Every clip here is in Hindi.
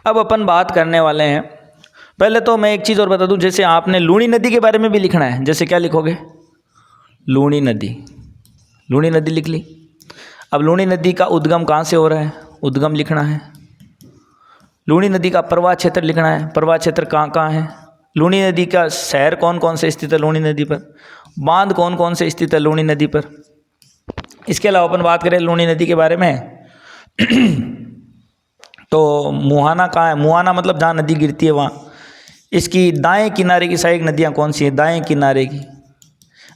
अब अपन बात करने वाले हैं, पहले तो मैं एक चीज़ और बता दूं, जैसे आपने लूणी नदी के बारे में भी लिखना है, जैसे क्या लिखोगे, लूणी नदी, लूणी नदी लिख ली। अब लूणी नदी का उद्गम कहाँ से हो रहा है, उद्गम लिखना है। लूणी नदी का प्रवाह क्षेत्र लिखना है, प्रवाह क्षेत्र कहाँ कहाँ है। लूणी नदी का शहर कौन कौन से स्थित है लूणी नदी पर, बांध कौन कौन से स्थित है लूणी नदी पर। इसके अलावा अपन बात करें लूणी नदी के बारे में तो मुहाना कहाँ है, मुहाना मतलब जहाँ नदी गिरती है वहाँ। इसकी दाएं किनारे की साइड नदियाँ कौन सी है, दाएं किनारे की,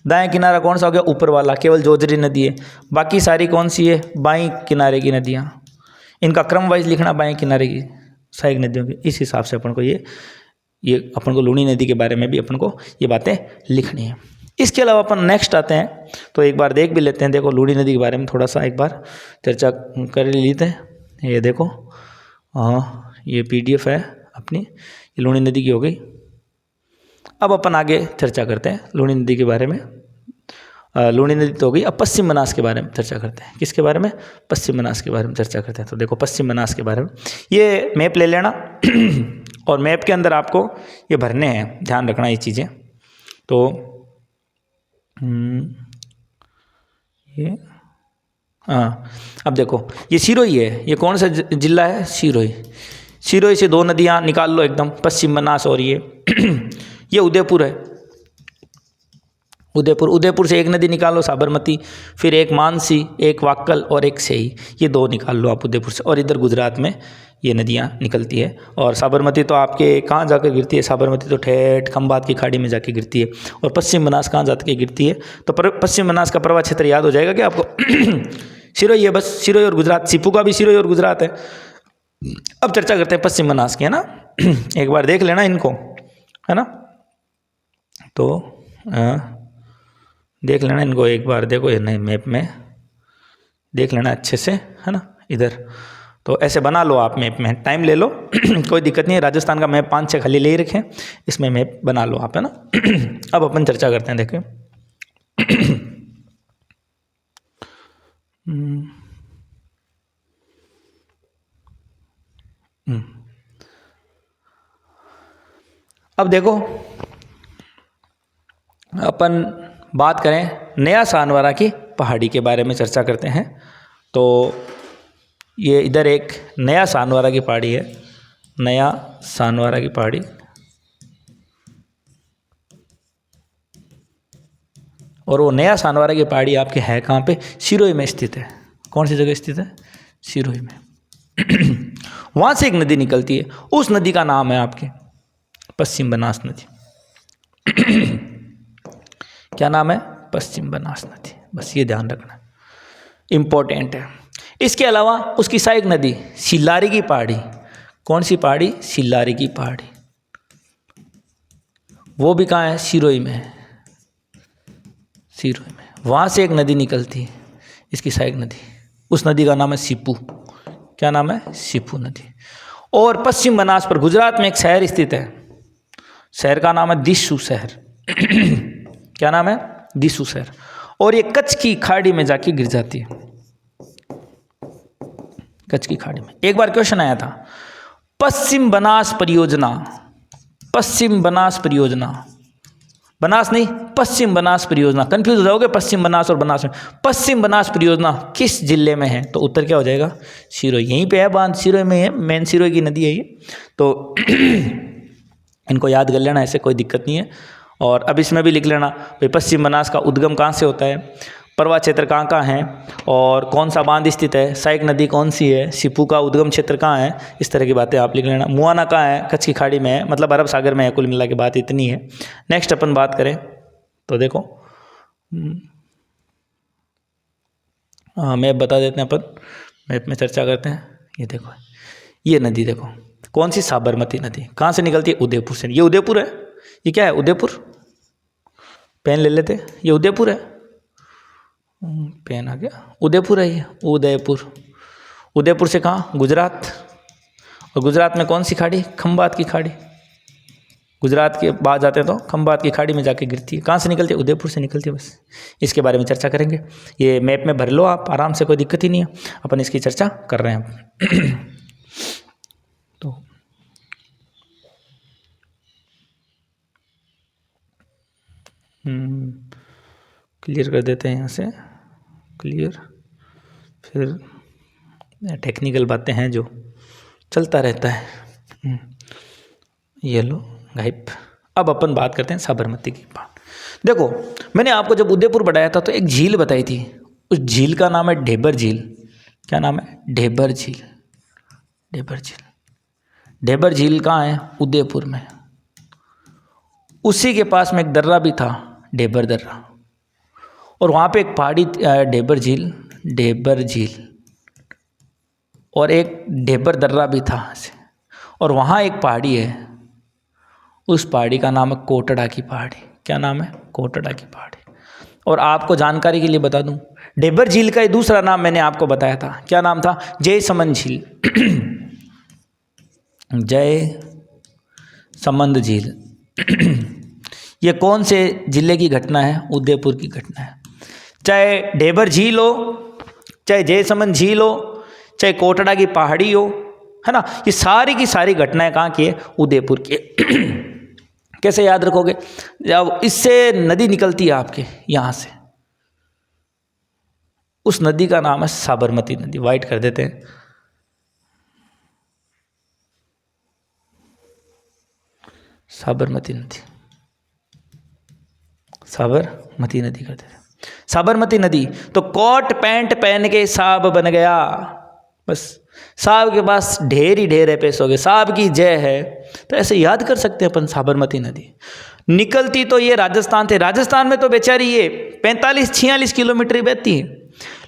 दाएं किनारा कौन सा हो गया, ऊपर वाला, केवल जोजरी नदी है। बाकी सारी कौन सी है, बाएं किनारे की नदियाँ। इनका क्रम वाइज लिखना बाएं किनारे की साइड नदियों की। इस हिसाब से अपन को ये अपन को लूणी नदी के बारे में भी अपन को ये बातें लिखनी है। इसके अलावा अपन नेक्स्ट आते हैं, तो एक बार देख भी लेते हैं। देखो लूणी नदी के बारे में थोड़ा सा एक बार चर्चा कर लेते हैं। ये देखो, हाँ ये PDF है अपनी, ये लूणी नदी की हो गई। अब अपन आगे चर्चा करते हैं लूणी नदी के बारे में। लूणी नदी तो हो गई, अब पश्चिम बनास के बारे में चर्चा करते हैं। किसके बारे में, पश्चिम बनास के बारे में चर्चा करते हैं। तो देखो पश्चिम बनास के बारे में, ये मैप ले लेना और मैप के अंदर आपको ये भरने हैं, ध्यान रखना ये चीज़ें। तो ये हाँ, अब देखो ये सिरोही है, ये कौन सा जिला है, सिरोही। सिरोही से दो नदियाँ निकाल लो एकदम, पश्चिम बनास और ये उदयपुर है, उदयपुर। उदयपुर से एक नदी निकालो साबरमती, फिर एक मानसी, एक वाक्कल और एक सेही, ये दो निकाल लो आप उदयपुर से। और इधर गुजरात में ये नदियाँ निकलती है। और साबरमती तो आपके कहाँ जाकर गिरती है, साबरमती तो ठेठ खंबात की खाड़ी में जाके गिरती है। और पश्चिम बनास कहाँ जाके गिरती है, तो पश्चिम बनास का प्रवाह क्षेत्र याद हो जाएगा क्या आपको सिरोही है बस, सिरोही और गुजरात, सीपू का भी सिरोही और गुजरात है। अब चर्चा करते हैं पश्चिम बनास की, है ना एक बार देख लेना इनको, है ना। तो देख लेना इनको एक बार, देखो ये नए मैप में देख लेना अच्छे से, है ना। इधर तो ऐसे बना लो आप, मैप में टाइम ले लो कोई दिक्कत नहीं है। राजस्थान का मैप 5-6 खाली ले ही रखें, इसमें मैप बना लो आप, है ना। अब अपन चर्चा करते हैं, देखिए अब देखो अपन बात करें नया सानवारा की पहाड़ी के बारे में चर्चा करते हैं। तो ये इधर एक नया सानवारा की पहाड़ी है, नया सानवारा की पहाड़ी। और वो नया सानवारा की पहाड़ी आपके है कहाँ पे, सिरोही में स्थित है। कौन सी जगह स्थित है, सिरोही में वहाँ से एक नदी निकलती है, उस नदी का नाम है आपके पश्चिम बनास नदी क्या नाम है, पश्चिम बनास नदी। बस ये ध्यान रखना, इम्पोर्टेंट है। इसके अलावा उसकी सहायक नदी सिल्लारी की पहाड़ी। कौन सी पहाड़ी, सिल्लारी की पहाड़ी, वो भी कहाँ है, सिरोही में है, सिरोही में। वहाँ से एक नदी निकलती है, इसकी सहायक नदी, उस नदी का नाम है सीपू। क्या नाम है, सीपू नदी। और पश्चिम बनास पर गुजरात में एक शहर स्थित है, शहर का नाम है दिसू शहर क्या नाम है, दिसू शहर। और ये कच्छ की खाड़ी में जाके गिर जाती है, कच्छ की खाड़ी में। एक बार क्वेश्चन आया था, पश्चिम बनास परियोजना, पश्चिम बनास परियोजना, बनास नहीं पश्चिम बनास परियोजना, कंफ्यूज हो जाओगे पश्चिम बनास और बनास में। पश्चिम बनास परियोजना किस जिले में है, तो उत्तर क्या हो जाएगा, सिरोही। यहीं पे है बांध, सिरोही में है, मेन सिरोही की नदी है ये। तो इनको याद कर लेना, ऐसे कोई दिक्कत नहीं है। और अब इसमें भी लिख लेना भाई पश्चिम बनास का उद्गम कहाँ से होता है, प्रवाह क्षेत्र कहाँ कहाँ है, और कौन सा बांध स्थित है, सहायक नदी कौन सी है, सीपू का उद्गम क्षेत्र कहाँ है, इस तरह की बातें आप लिख लेना। मुआना कहाँ है, कच्छ की खाड़ी में है, मतलब अरब सागर में है। कुल मिला के बात इतनी है। नेक्स्ट अपन बात करें तो देखो मैप बता देते हैं अपन, मैप में चर्चा करते हैं। ये देखो ये नदी देखो, कौन सी, साबरमती नदी। कहाँ से निकलती है, उदयपुर से। ये उदयपुर है, ये क्या है, उदयपुर। पेन ले लेते, ये उदयपुर है, पेन आ गया, उदयपुर है ये, उदयपुर। उदयपुर से कहाँ, गुजरात। और गुजरात में कौन सी खाड़ी, खंबात की खाड़ी। गुजरात के बाद जाते हैं तो खंबात की खाड़ी में जाके गिरती है। कहाँ से निकलती है, उदयपुर से निकलती है। बस इसके बारे में चर्चा करेंगे, ये मैप में भर लो आप आराम से, कोई दिक्कत ही नहीं है। अपन इसकी चर्चा कर रहे हैं तो क्लियर कर देते हैं यहाँ से, क्लियर। फिर टेक्निकल बातें हैं जो चलता रहता है। ये लो गाइप। अब अपन बात करते हैं साबरमती की बात। देखो, मैंने आपको जब उदयपुर बढ़ाया था तो एक झील बताई थी, उस झील का नाम है ढेबर झील। क्या नाम है? ढेबर झील। ढेबर झील, ढेबर झील कहाँ है? उदयपुर में। उसी के पास में एक दर्रा भी था, ढेबर दर्रा, और वहाँ पे एक पहाड़ी ढेबर झील, ढेबर झील, और एक ढेबर दर्रा भी था। और वहाँ एक पहाड़ी है, उस पहाड़ी का नाम है कोटड़ा की पहाड़ी। क्या नाम है? कोटड़ा की पहाड़ी। और आपको जानकारी के लिए बता दूं, ढेबर झील का ये दूसरा नाम मैंने आपको बताया था, क्या नाम था? जय समंद झील। जय समंद झील। ये कौन से जिले की घटना है? उदयपुर की घटना है। चाहे ढेबर झील हो, चाहे जय समंद झील हो, चाहे कोटड़ा की पहाड़ी हो, है ना, ये सारी की सारी घटनाएं कहाँ की है? उदयपुर की। कैसे याद रखोगे? जब इससे नदी निकलती है आपके यहाँ से, उस नदी का नाम है साबरमती नदी। वाइट कर देते हैं। साबरमती नदी, साबरमती नदी कर देते हैं। साबरमती नदी तो कोट पैंट पहन के साहब बन गया। बस साहब के पास ढेर ही ढेर है पैसों के, साहब की जय है। तो ऐसे याद कर सकते हैं अपन। साबरमती नदी निकलती तो ये राजस्थान थे, राजस्थान में तो बेचारी ये 45-46 किलोमीटर बहती है,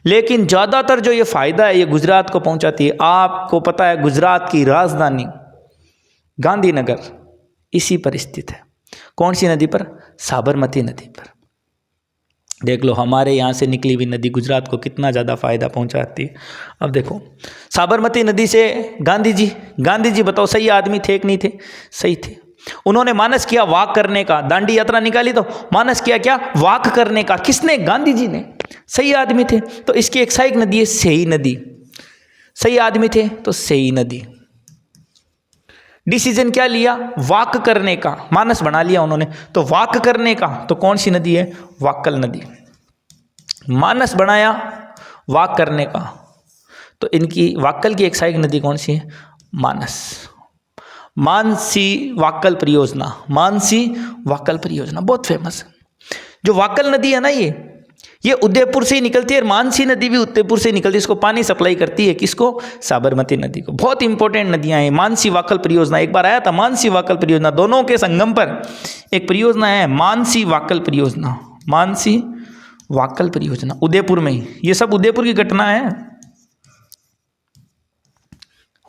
लेकिन ज़्यादातर जो ये फ़ायदा है ये गुजरात को पहुंचाती है। आपको पता है गुजरात की राजधानी गांधीनगर इसी पर स्थित है। कौन सी नदी पर? साबरमती नदी पर। देख लो, हमारे यहाँ से निकली हुई नदी गुजरात को कितना ज़्यादा फायदा पहुँचाती है। अब देखो, साबरमती नदी से गांधी जी बताओ सही आदमी थे कि नहीं थे? सही थे। उन्होंने मानस किया वाक करने का, दांडी यात्रा निकाली तो मानस किया क्या? वाक करने का। किसने? गांधी जी ने। सही आदमी थे। तो इसकी एक सहायक नदी है सेई नदी। सही आदमी थे तो सेई नदी। डिसीजन क्या लिया? वाक करने का, मानस बना लिया उन्होंने, तो वाक करने का तो कौन सी नदी है? वाक्कल नदी। मानस बनाया वाक करने का, तो इनकी वाक्कल की एक सहायक नदी कौन सी है? मानस। मानसी वाक्कल परियोजना, मानसी वाक्कल परियोजना बहुत फेमस है। जो वाक्कल नदी है ना, ये उदयपुर से ही निकलती है, और मानसी नदी भी उदयपुर से निकलती है। इसको पानी सप्लाई करती है किसको? साबरमती नदी को। बहुत इंपॉर्टेंट नदियां हैं। मानसी वाक्कल परियोजना, एक बार आया था मानसी वाक्कल परियोजना, दोनों के संगम पर एक परियोजना है मानसी वाक्कल परियोजना। मानसी वाक्कल परियोजना उदयपुर में ही। ये सब उदयपुर की घटना है।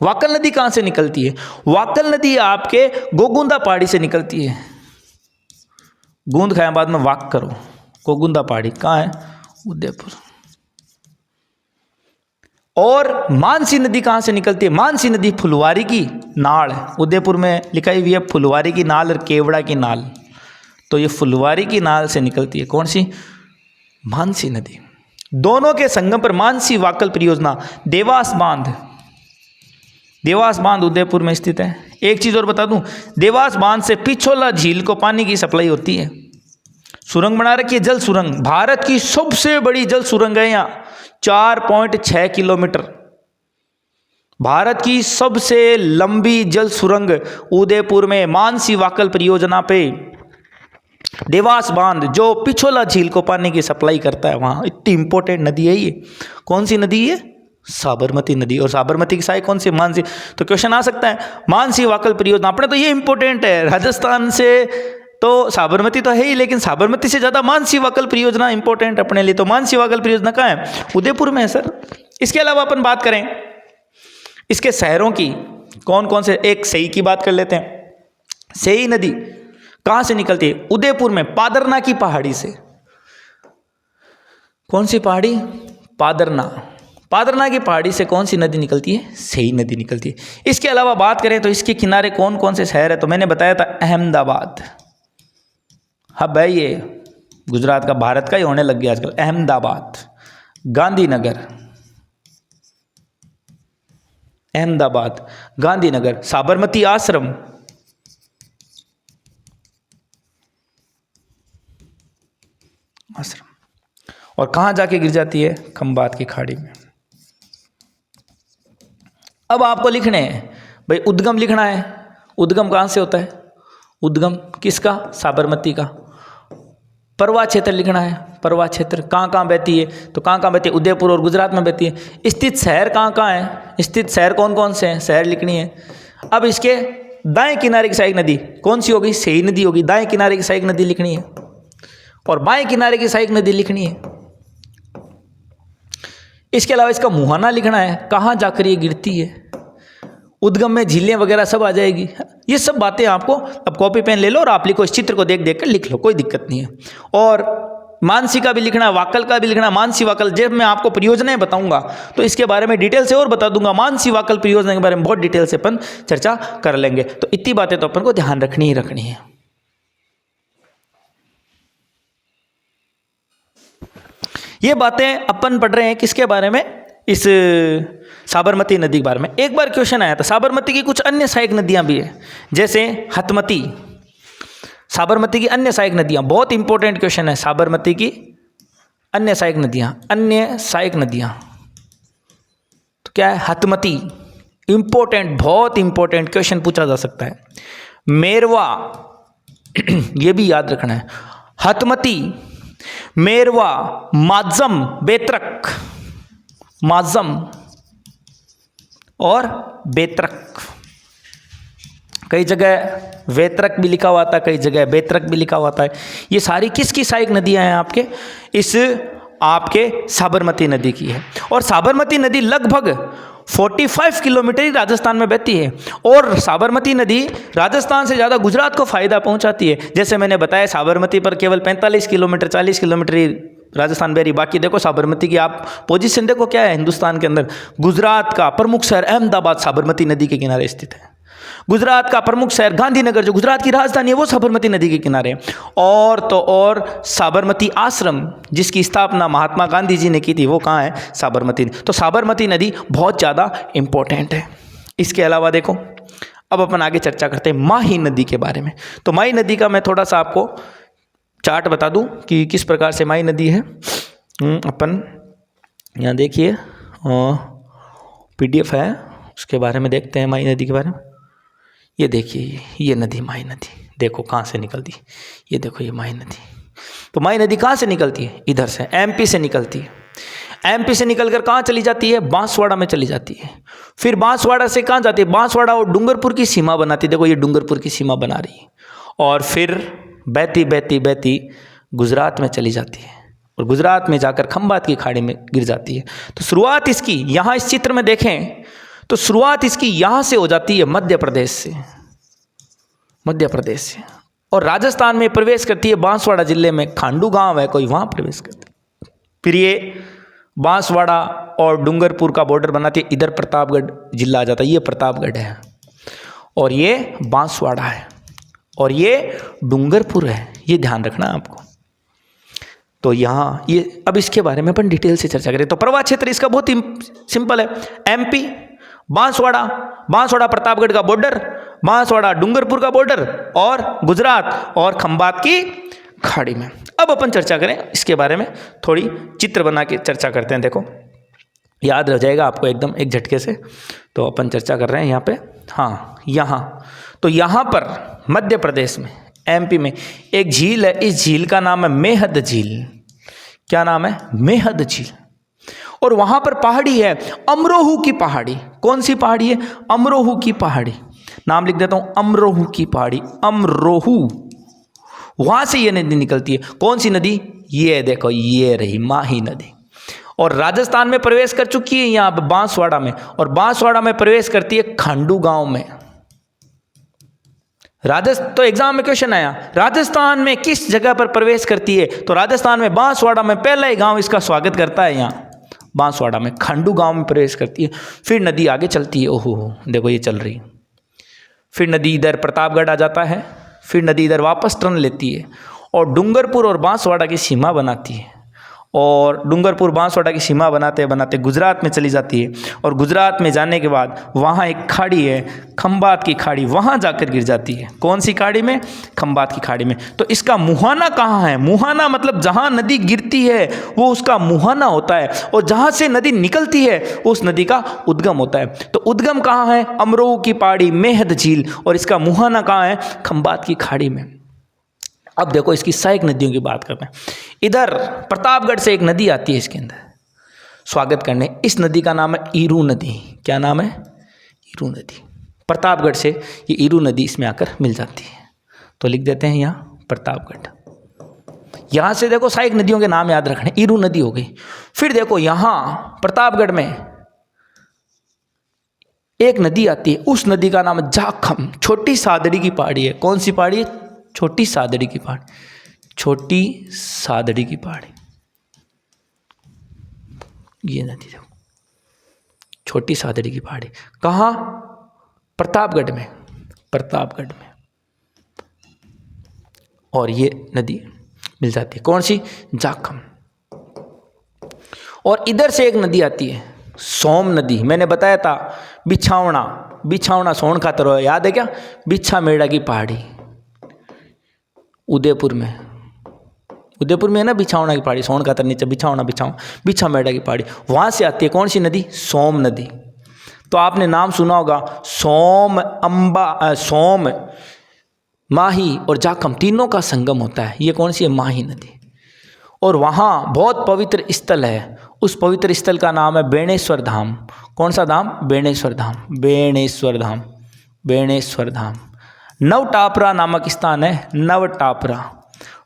वाक्कल नदी कहां से निकलती है? वाक्कल नदी आपके गोगुंदा पहाड़ी से निकलती है। गूंद खाया बाद में वाक करो। गोगुंदा पहाड़ी कहाँ है? उदयपुर। और मानसी नदी कहाँ से निकलती है? मानसी नदी फुलवारी की नाल है। उदयपुर में लिखाई हुई है फुलवारी की नाल और केवड़ा की नाल, तो ये फुलवारी की नाल से निकलती है। कौन सी? मानसी नदी। दोनों के संगम पर मानसी वाक्कल परियोजना। देवास बांध, देवास बांध उदयपुर में स्थित है। एक चीज और बता दूं, देवास बांध से पिछोला झील को पानी की सप्लाई होती है। सुरंग बना रखी है, जल सुरंग। भारत की सबसे बड़ी जल सुरंग है यहाँ, 4.6 किलोमीटर। भारत की सबसे लंबी जल सुरंग उदयपुर में मानसी वाक्कल परियोजना पे देवास बांध, जो पिछोला झील को पानी की सप्लाई करता है। वहाँ इतनी इंपॉर्टेंट नदी है ये। कौन सी नदी है? साबरमती नदी। और साबरमती की सहायक कौन सी? मानसी। तो क्वेश्चन आ सकता है मानसी वाक्कल परियोजना। अपने तो ये इंपॉर्टेंट है, राजस्थान से तो साबरमती तो है ही, लेकिन साबरमती से ज़्यादा मानसी वाक्कल परियोजना इंपॉर्टेंट अपने लिए। तो मानसी वाक्कल परियोजना कहाँ है? उदयपुर में है सर। इसके अलावा अपन बात करें इसके शहरों की, कौन कौन से, एक सेई की बात कर लेते हैं। सेई नदी कहाँ से निकलती है? उदयपुर में पादरना की पहाड़ी से। कौन सी पहाड़ी? पादरना। पादरना की पहाड़ी से कौन सी नदी निकलती है? सेई नदी निकलती है। इसके अलावा बात करें तो इसके किनारे कौन कौन से शहर है, तो मैंने बताया था अहमदाबाद। हब है ये गुजरात का, भारत का ही होने लग गया आजकल। अहमदाबाद, गांधीनगर, अहमदाबाद, गांधीनगर, साबरमती आश्रम, और कहाँ जाके गिर जाती है? खंबात की खाड़ी में। अब आपको लिखने हैं भाई, उद्गम लिखना है। उद्गम कहाँ से होता है? उद्गम किसका? साबरमती का। प्रवाह क्षेत्र लिखना है। प्रवाह क्षेत्र कहाँ कहाँ बहती है? तो कहाँ कहाँ बहती है? उदयपुर और गुजरात में बहती है। स्थित शहर कहाँ कहाँ है? स्थित शहर कौन कौन से हैं? शहर लिखनी है। अब इसके दाएं किनारे की सहायक नदी कौन सी होगी? सही नदी होगी। दाएं किनारे की सहायक नदी लिखनी है और बाएं किनारे की सहायक नदी लिखनी है। इसके अलावा इसका मुहाना लिखना है, कहाँ जाकर ये गिरती है। उद्गम में झीलें वगैरह सब आ जाएगी। ये सब बातें आपको अब कॉपी पेन ले लो और आप लिखो, इस चित्र को देख देख कर लिख लो, कोई दिक्कत नहीं है। और मानसी का भी लिखना है, वाकल का भी लिखना है। मानसी वाकल जब मैं आपको परियोजनाएं बताऊंगा तो इसके बारे में डिटेल से और बता दूंगा। मानसी वाकल परियोजना के बारे में बहुत डिटेल से अपन चर्चा कर लेंगे। तो इतनी बातें तो अपन को ध्यान रखनी ही रखनी है। ये बातें अपन पढ़ रहे हैं किसके बारे में? इस साबरमती नदी के बारे में। एक बार क्वेश्चन आया था, साबरमती की कुछ अन्य सहायक नदियां भी है, जैसे हथमती। साबरमती की अन्य सहायक नदियां, बहुत इंपॉर्टेंट क्वेश्चन है। साबरमती की अन्य सहायक नदियां, अन्य सहायक नदियां तो क्या है? हथमती। इंपॉर्टेंट, बहुत इंपॉर्टेंट क्वेश्चन पूछा जा सकता है। मेरवा, ये भी याद रखना है। हथमती, मेरवा, माजम, बेत्रक, माजम और बेत्रक। कई जगह वेत्रक भी लिखा हुआ था, कई जगह बेत्रक भी लिखा हुआ था। ये सारी किसकी सहायक नदियां हैं? आपके इस आपके साबरमती नदी की है। और साबरमती नदी लगभग 45 किलोमीटर ही राजस्थान में बहती है। और साबरमती नदी राजस्थान से ज़्यादा गुजरात को फ़ायदा पहुंचाती है। जैसे मैंने बताया, साबरमती पर केवल 45 किलोमीटर 40 किलोमीटर ही राजस्थान बह रही। बाकी देखो साबरमती की आप पोजीशन देखो क्या है हिंदुस्तान के अंदर। गुजरात का प्रमुख शहर अहमदाबाद साबरमती नदी के किनारे स्थित है। गुजरात का प्रमुख शहर गांधीनगर, जो गुजरात की राजधानी है, वो साबरमती नदी के किनारे है। और तो और साबरमती आश्रम, जिसकी स्थापना महात्मा गांधी जी ने की थी, वो कहाँ है? साबरमती। तो साबरमती नदी बहुत ज़्यादा इंपॉर्टेंट है। इसके अलावा देखो, अब अपन आगे चर्चा करते हैं माही नदी के बारे में। तो माही नदी का मैं थोड़ा सा आपको चार्ट बता दूं कि किस प्रकार से माही नदी है। अपन यहाँ देखिए, PDF है, उसके बारे में देखते हैं माही नदी के बारे में। ये देखिए, ये नदी माही नदी, देखो कहाँ से निकलती है। ये देखो, ये माही नदी। तो माही नदी कहाँ से निकलती है? इधर से, MP से निकलती है। MP से निकलकर कहाँ चली जाती है? बांसवाड़ा में चली जाती है। फिर बांसवाड़ा से कहाँ जाती है? बांसवाड़ा और डूंगरपुर की सीमा बनाती है। देखो, ये डूंगरपुर की सीमा बना रही है। और फिर बहती बहती बहती गुजरात में चली जाती है और गुजरात में जाकर खंबात की खाड़ी में गिर जाती है। तो शुरुआत इसकी यहाँ इस चित्र में देखें तो शुरुआत इसकी यहाँ से हो जाती है, मध्य प्रदेश से, मध्य प्रदेश से, और राजस्थान में प्रवेश करती है। बांसवाड़ा जिले में खांडू गांव है कोई, वहाँ प्रवेश करती है। फिर ये बांसवाड़ा और डूंगरपुर का बॉर्डर बनाती है। इधर प्रतापगढ़ जिला आ जाता है। ये प्रतापगढ़ है और ये बांसवाड़ा है और ये डूंगरपुर है। ये ध्यान रखना आपको। तो यहाँ ये, अब इसके बारे में अपन डिटेल से चर्चा करें। तो प्रवाह क्षेत्र इसका बहुत ही सिंपल है। MP, बांसवाड़ा, बांसवाड़ा प्रतापगढ़ का बॉर्डर, बांसवाड़ा डूंगरपुर का बॉर्डर और गुजरात और खंबात की खाड़ी में। अब अपन चर्चा करें इसके बारे में, थोड़ी चित्र बना के चर्चा करते हैं। देखो, याद रह जाएगा आपको एकदम एक झटके से। तो अपन चर्चा कर रहे हैं यहाँ पे, हाँ यहाँ। तो यहाँ पर मध्य प्रदेश में, MP में एक झील है। इस झील का नाम है मेहद झील। क्या नाम है? मेहद झील। और वहाँ पर पहाड़ी है, अमरोहू की पहाड़ी। कौन सी पहाड़ी है? अमरोहू की पहाड़ी। नाम लिख देता हूँ, अमरोहू की पहाड़ी, अमरोहू। वहाँ से ये नदी निकलती है। कौन सी नदी? ये देखो, ये रही माही नदी। और राजस्थान में प्रवेश कर चुकी है यहाँ पे बांसवाड़ा में, और बांसवाड़ा में प्रवेश करती है खांडू गांव में। तो एग्जाम में क्वेश्चन आया, राजस्थान में किस जगह पर प्रवेश करती है? तो राजस्थान में बांसवाड़ा में पहला ही गांव इसका स्वागत करता है। यहाँ बांसवाड़ा में खांडू गांव में प्रवेश करती है। फिर नदी आगे चलती है। ओहो, देखो ये चल रही। फिर नदी इधर प्रतापगढ़ आ जाता है। फिर नदी इधर वापस टर्न लेती है और डूंगरपुर और बांसवाड़ा की सीमा बनाती है। और डूंगरपुर बांसवाड़ा की सीमा बनाते बनाते गुजरात में चली जाती है और गुजरात में जाने के बाद वहाँ एक खाड़ी है, खंबात की खाड़ी, वहाँ जाकर गिर जाती है। कौन सी खाड़ी में? खंबात की खाड़ी में। तो इसका मुहाना कहाँ है? मुहाना मतलब जहाँ नदी गिरती है वो उसका मुहाना होता है, और जहाँ से नदी निकलती है उस नदी का उद्गम होता है। तो उद्गम कहाँ है? अमरोह की पहाड़ी, मेहद झील, और इसका मुहाना कहाँ है? खंबात की खाड़ी में। अब देखो इसकी सहायक नदियों की बात करते हैं। इधर प्रतापगढ़ से एक नदी आती है इसके अंदर स्वागत करने। इस नदी का नाम है ईरू नदी। क्या नाम है? ईरू नदी। प्रतापगढ़ से ये ईरू नदी इसमें आकर मिल जाती है, तो लिख देते हैं यहाँ प्रतापगढ़। यहाँ से देखो सहायक नदियों के नाम याद रखने। ईरू नदी हो गई। फिर देखो यहाँ प्रतापगढ़ में एक नदी आती है, उस नदी का नाम है जाखम। छोटी सादड़ी की पहाड़ी है। कौन सी पहाड़ी है? छोटी सादड़ी की पहाड़ी। छोटी सादड़ी की पहाड़ी, ये नदी देखो, छोटी सादड़ी की पहाड़ी। कहाँ? प्रतापगढ़ में। प्रतापगढ़ में। और ये नदी मिल जाती है। कौन सी? जाखम। और इधर से एक नदी आती है सोम नदी। मैंने बताया था बिछावना, बिछावना सोन खातर हो, याद है क्या? बिछा मेड़ा की पहाड़ी उदयपुर में। उदयपुर में है ना बिछावना की पहाड़ी, सोन खातर नीचे बिछावना, बिछा मेड़ा की पहाड़ी, वहाँ से आती है कौन सी नदी? सोम नदी। तो आपने नाम सुना होगा सोम, अंबा, सोम, माही और जाखम, तीनों का संगम होता है। ये कौन सी है? माही नदी। और वहाँ बहुत पवित्र स्थल है, उस पवित्र स्थल का नाम है बेणेश्वर धाम। कौन सा धाम? बेणेश्वर धाम। बेणेश्वर धाम। बेणेश्वर धाम। नवटापरा नामक स्थान है, नवटापरा।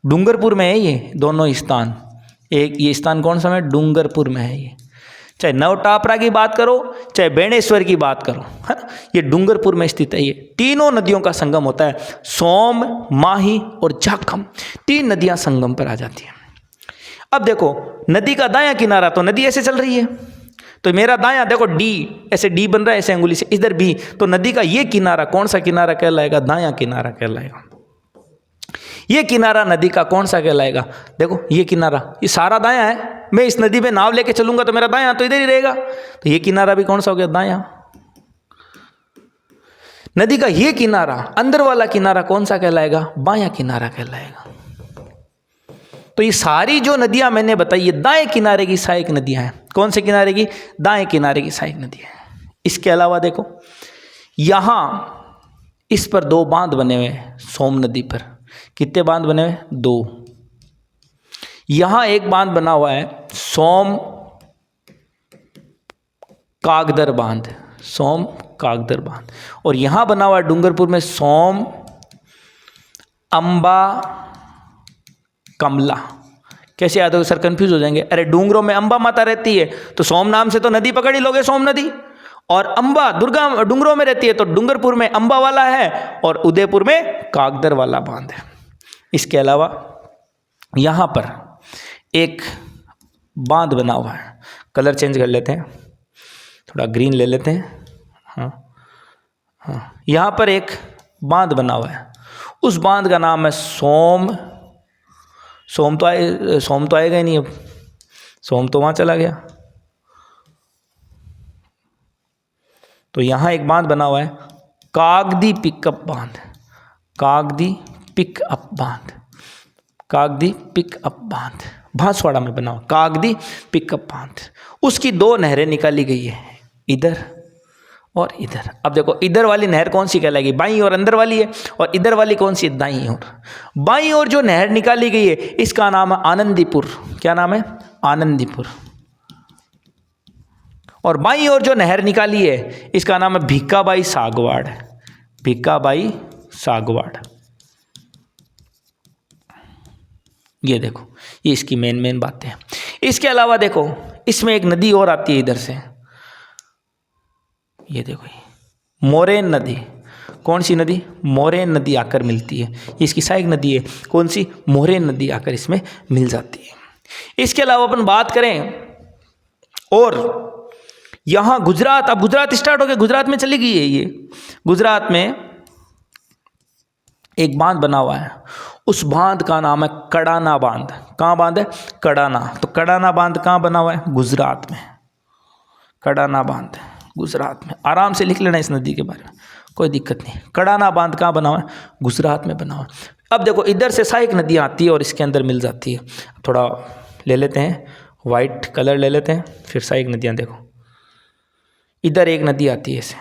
डूंगरपुर में है ये दोनों स्थान। एक ये स्थान कौन सा है? डूंगरपुर में है ये। चाहे नवटापरा की बात करो चाहे बेणेश्वर की बात करो, है ना, ये डूंगरपुर में स्थित है। ये तीनों नदियों का संगम होता है। सोम, माही और जाखम, तीन नदियां संगम पर आ जाती हैं। अब देखो नदी का दायां किनारा, तो नदी ऐसे चल रही है, तो मेरा दायां देखो डी, ऐसे डी बन रहा है ऐसे अंगुली से, इधर बी, तो नदी का ये किनारा कौन सा किनारा कहलाएगा? दायां किनारा कहलाएगा। ये किनारा नदी का कौन सा कहलाएगा? देखो ये किनारा, ये सारा दायां है। मैं इस नदी में नाव लेके चलूंगा तो मेरा दायां तो इधर ही रहेगा, तो ये किनारा भी कौन सा हो गया? दायां। नदी का ये किनारा, अंदर वाला किनारा कौन सा कहलाएगा? बायां किनारा कहलाएगा। तो ये सारी जो नदियां मैंने बताई ये दाएं किनारे की सहायक नदियां हैं। कौन से किनारे की? दाएं किनारे की सहायक नदियां हैं। इसके अलावा देखो यहां इस पर दो बांध बने हुए हैं सोम नदी पर। कितने बांध बने हुए? दो। यहां एक बांध बना हुआ है सोम कागदर बांध, सोम कागदर बांध। और यहां बना हुआ है डूंगरपुर में सोम अंबा कमला। कैसे याद होगा सर? कंफ्यूज हो जाएंगे। अरे डूंगरों में अंबा माता रहती है तो सोम नाम से तो नदी पकड़ ही लोगे, सोम नदी। और अंबा दुर्गा डूंगरों में रहती है तो डूंगरपुर में अंबा वाला है और उदयपुर में कागदर वाला बांध है। इसके अलावा यहाँ पर एक बांध बना हुआ है, कलर चेंज कर लेते हैं, थोड़ा ग्रीन ले लेते हैं। हाँ, यहाँ पर एक बांध बना हुआ है, उस बांध का नाम है सोम। सोम तो आएगा ही नहीं, अब सोम तो वहाँ चला गया। तो यहाँ एक बांध बना हुआ है कागदी पिकअप बांध, कागदी पिकअप बांध, कागदी पिकअप बांध, बांसवाड़ा में बना हुआ कागदी पिकअप बांध। उसकी दो नहरें निकाली गई है, इधर और इधर। अब देखो इधर वाली नहर कौन सी कहलाएगी? बाईं और अंदर वाली है, और इधर वाली कौन सी? दाईं ओर। बाईं ओर जो नहर निकाली गई है इसका नाम है आनंदीपुर। क्या नाम है? आनंदीपुर। और बाईं ओर जो नहर निकाली है इसका नाम है भिक्काबाई सागवाड़, भिक्काबाई सागवाड़। ये देखो ये इसकी मेन बातें हैं। इसके अलावा देखो इसमें एक नदी और आती है इधर से, ये देखो ये मोरेन नदी। कौन सी नदी? मोरेन नदी आकर मिलती है, इसकी सहायक नदी है। कौन सी? मोरेन नदी आकर इसमें मिल जाती है। इसके अलावा अपन बात करें और यहाँ गुजरात, अब गुजरात स्टार्ट हो गया, गुजरात में चली गई है ये। गुजरात में एक बांध बना हुआ है, उस बांध का नाम है कड़ाना बांध। कहाँ बांध है? कड़ाना। तो कड़ाना बांध कहाँ बना हुआ है? गुजरात में। कड़ाना बांध गुजरात में। आराम से लिख लेना इस नदी के बारे में, कोई दिक्कत नहीं। कड़ाना बांध कहाँ बना हुआ है? गुजरात में बना हुआ है। अब देखो इधर से सहायक नदियाँ आती है और इसके अंदर मिल जाती है। थोड़ा ले लेते हैं, वाइट कलर ले लेते हैं, फिर सहायक नदियाँ देखो। इधर एक नदी आती है ऐसे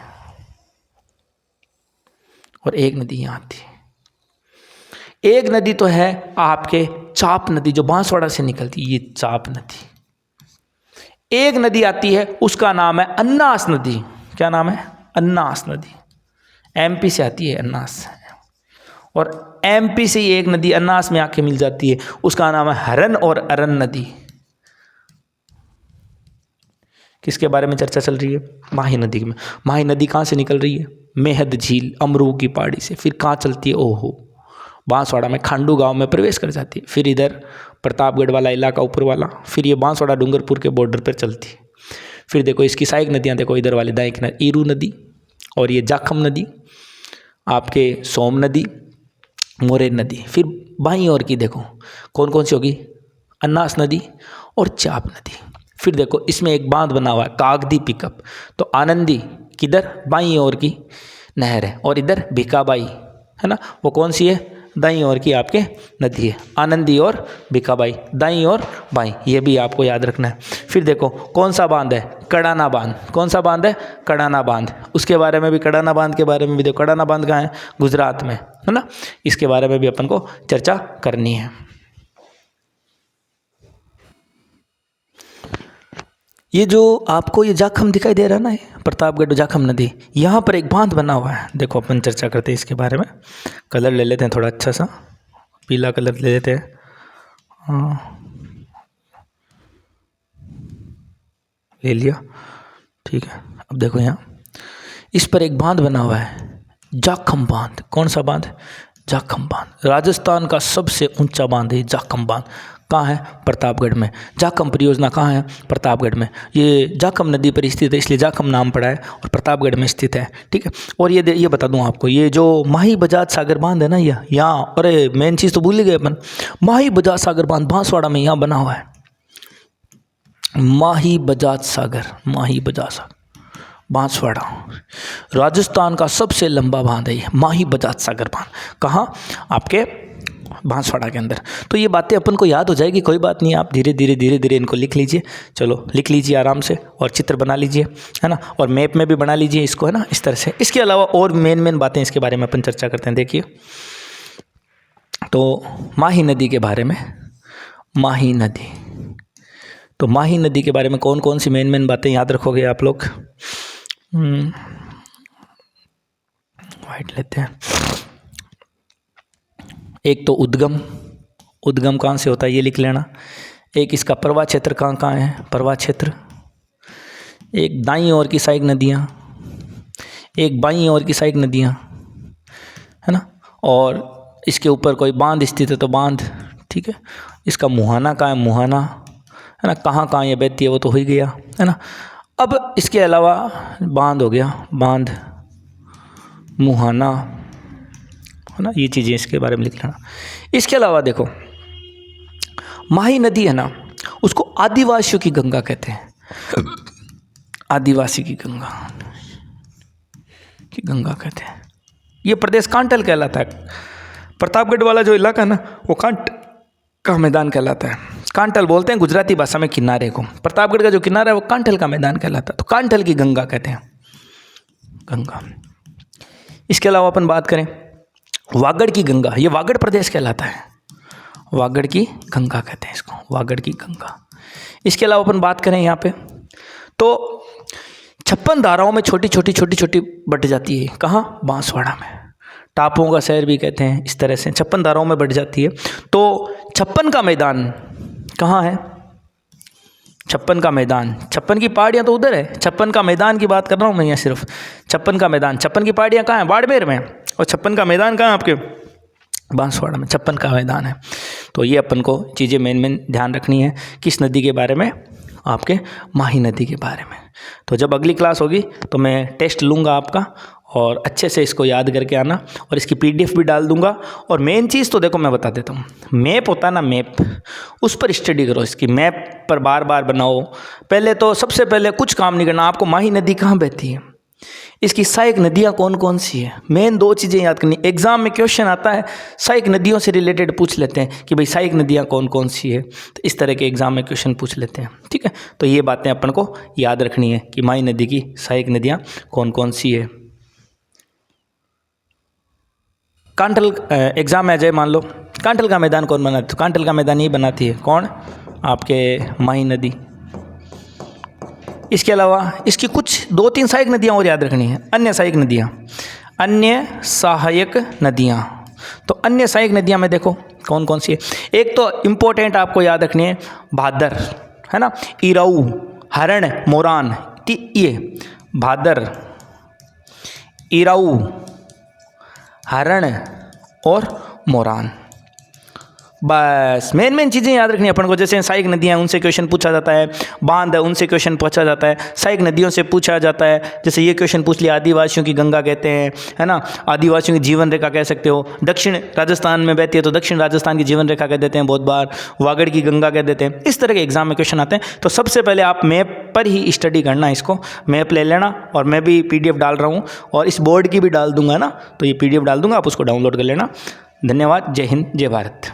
और एक नदी यहाँ आती है। एक नदी तो है आपके चाप नदी जो बांसवाड़ा से निकलती है, ये चाप नदी। एक नदी आती है उसका नाम है अन्नास नदी। क्या नाम है? अन्नास नदी। एमपी से आती है अन्नास, और एमपी से ही एक नदी अन्नास में आके मिल जाती है, उसका नाम है हरन और अरन नदी। किसके बारे में चर्चा चल रही है? माही नदी में। माही नदी कहाँ से निकल रही है? मेहद झील अमरू की पहाड़ी से। फिर कहाँ चलती है? ओहो, बांसवाड़ा में खांडू गांव में प्रवेश कर जाती है। फिर इधर प्रतापगढ़ वाला इलाका ऊपर वाला, फिर ये बांसवाड़ा डूंगरपुर के बॉर्डर पर चलती है। फिर देखो इसकी सहायक नदियाँ देखो, इधर वाले दाएं किनारे ईरू नदी, और ये जाखम नदी, आपके सोम नदी, मोरेन नदी। फिर बाईं ओर की देखो कौन कौन सी होगी? अन्नास नदी और चाप नदी। फिर देखो इसमें एक बांध बना हुआ है कागदी पिकअप। तो आनंदी किधर? बाईं ओर की नहर है, और इधर भिकाबाई है ना, वो कौन सी है? दाईं ओर की आपके नदी है। आनंदी और भिकाबाई, दाईं और बाईं, ये भी आपको याद रखना है। फिर देखो कौन सा बांध है? कड़ाना बांध। कौन सा बांध है? कड़ाना बांध। उसके बारे में भी, कड़ाना बांध के बारे में भी देखो। कड़ाना बांध कहाँ है? गुजरात में है ना। इसके बारे में भी अपन को चर्चा करनी है। ये जो आपको ये जाखम दिखाई दे रहा है ना, ये प्रतापगढ़ जाखम नदी, यहाँ पर एक बांध बना हुआ है। देखो अपन चर्चा करते हैं इसके बारे में। कलर ले लेते हैं थोड़ा अच्छा सा, पीला कलर ले लेते हैं। ले लिया, ठीक है। अब देखो यहाँ इस पर एक बांध बना हुआ है, जाखम बांध। कौन सा बांध? जाखम बांध। राजस्थान का सबसे ऊंचा बांध है जाखम बांध। कहाँ है? प्रतापगढ़ में। जाखम परियोजना कहाँ है? प्रतापगढ़ में। ये जाखम नदी पर स्थित है, इसलिए जाखम नाम पड़ा है, और प्रतापगढ़ में स्थित है, ठीक है। और ये बता दूं आपको, ये जो माही बजाज सागर बांध है ना, ये यहाँ, अरे मेन चीज़ तो भूल ही गए अपन, माही बजाज सागर बांध बांसवाड़ा में यहाँ बना हुआ है। माही बजाज सागर, माही बजाज सागर बांसवाड़ा, राजस्थान का सबसे लंबा बांध है ये माही बजाज सागर बांध। कहाँ? आपके बांसवाड़ा के अंदर। तो ये बातें अपन को याद हो जाएगी, कोई बात नहीं। आप धीरे धीरे इनको लिख लीजिए। चलो लिख लीजिए आराम से, और चित्र बना लीजिए, है ना, और मैप में भी बना लीजिए इसको, है ना, इस तरह से। इसके अलावा और मेन बातें इसके बारे में अपन चर्चा करते हैं। देखिए, तो माही नदी के बारे में, माही नदी, तो माही नदी के बारे में कौन कौन सी मेन बातें याद रखोगे आप लोग? वाइट लेते हैं। एक तो उद्गम कहाँ से होता है ये लिख लेना। एक इसका प्रवाह क्षेत्र कहाँ कहाँ है? प्रवाह क्षेत्र। एक दाईं ओर की सहायक नदियाँ, एक बाईं ओर की सहायक नदियाँ, है ना, और इसके ऊपर कोई बांध स्थित है तो बांध, ठीक है। इसका मुहाना कहाँ है? मुहाना, है ना, कहाँ कहाँ ये बहती है वो तो हो ही गया, है ना। अब इसके अलावा बांध हो गया, बांध, मुहाना, है ना, ये चीज़ें इसके बारे में लिख लेना। इसके अलावा देखो, माही नदी है ना, उसको आदिवासियों की गंगा कहते हैं। आदिवासी की गंगा कहते हैं। ये प्रदेश कांटल कहलाता है। प्रतापगढ़ वाला जो इलाका है ना, वो कांट का मैदान कहलाता है। कांटल बोलते हैं गुजराती भाषा में किनारे को। प्रतापगढ़ का जो किनारा है वो कांटल का मैदान कहलाता है, तो कांटल की गंगा कहते हैं, गंगा। इसके अलावा अपन बात करें वागड़ की गंगा, ये वागड़ प्रदेश कहलाता है, वागड़ की गंगा कहते हैं इसको, वागड़ की गंगा। इसके अलावा अपन बात करें यहाँ पे, तो 56 धाराओं में छोटी छोटी बट जाती है। कहाँ? बांसवाड़ा में। टापुओं का शहर भी कहते हैं, इस तरह से 56 धाराओं में बट जाती है। तो 56 का मैदान कहाँ है? 56 का मैदान, 56 की पहाड़ियाँ तो उधर है, 56 का मैदान की बात कर रहा हूँ मैं यहाँ सिर्फ। 56 का मैदान, 56 की पहाड़ियाँ कहाँ हैं? बाड़मेर में। और 56 का मैदान कहाँ है? आपके बांसवाड़ा में 56 का मैदान है। तो ये अपन को चीज़ें मेन ध्यान रखनी है। किस नदी के बारे में? आपके माही नदी के बारे में। तो जब अगली क्लास होगी तो मैं टेस्ट लूँगा आपका, और अच्छे से इसको याद करके आना, और इसकी PDF भी डाल दूंगा। और मेन चीज़ तो देखो मैं बता देता हूँ, मैप होता है ना, मैप, उस पर स्टडी करो, इसकी मैप पर बार बार बनाओ। पहले तो सबसे पहले कुछ काम नहीं करना, आपको माही नदी कहाँ बहती है, इसकी सहायक नदियाँ कौन कौन सी है, मेन 2 चीज़ें याद करनी। एग्जाम में क्वेश्चन आता है सहायक नदियों से रिलेटेड पूछ लेते हैं कि भाई सहायक नदियाँ कौन कौन सी है, तो इस तरह के एग्जाम में क्वेश्चन पूछ लेते हैं, ठीक है। तो ये बातें अपन को याद रखनी है कि माही नदी की सहायक नदियाँ कौन कौन सी है। कांटल एग्जाम में आ जाए, मान लो कांटल का मैदान कौन बनाती है, तो कांटल का मैदान ये बनाती है कौन, आपके माही नदी। इसके अलावा इसकी कुछ 2-3 सहायक नदियाँ और याद रखनी है, अन्य सहायक नदियाँ, अन्य सहायक नदियाँ। तो अन्य सहायक नदियाँ में देखो कौन कौन सी है। एक तो इम्पोर्टेंट आपको याद रखनी है भादर, है ना, इराऊ, हरण, मोरान, ये भादर, इराऊ, हरण और मोरान, बस मेन चीज़ें याद रखनी है अपन को। जैसे सहायक नदियाँ, उनसे क्वेश्चन पूछा जाता है, बांध है उनसे क्वेश्चन पूछा जाता है, सहायक नदियों से पूछा जाता है। जैसे ये क्वेश्चन पूछ लिया, आदिवासियों की गंगा कहते हैं, है ना, आदिवासियों की जीवन रेखा कह सकते हो। दक्षिण राजस्थान में बहती है तो दक्षिण राजस्थान की जीवन रेखा कह देते हैं बहुत बार, वागड़ की गंगा कह देते हैं। इस तरह के एग्जाम में क्वेश्चन आते हैं। तो सबसे पहले आप मैप पर ही स्टडी करना, इसको मैप ले लेना, और मैं भी PDF डाल रहा हूँ और इस बोर्ड की भी डाल दूंगा ना, तो ये PDF डाल दूंगा, आप उसको डाउनलोड कर लेना। धन्यवाद। जय हिंद, जय भारत।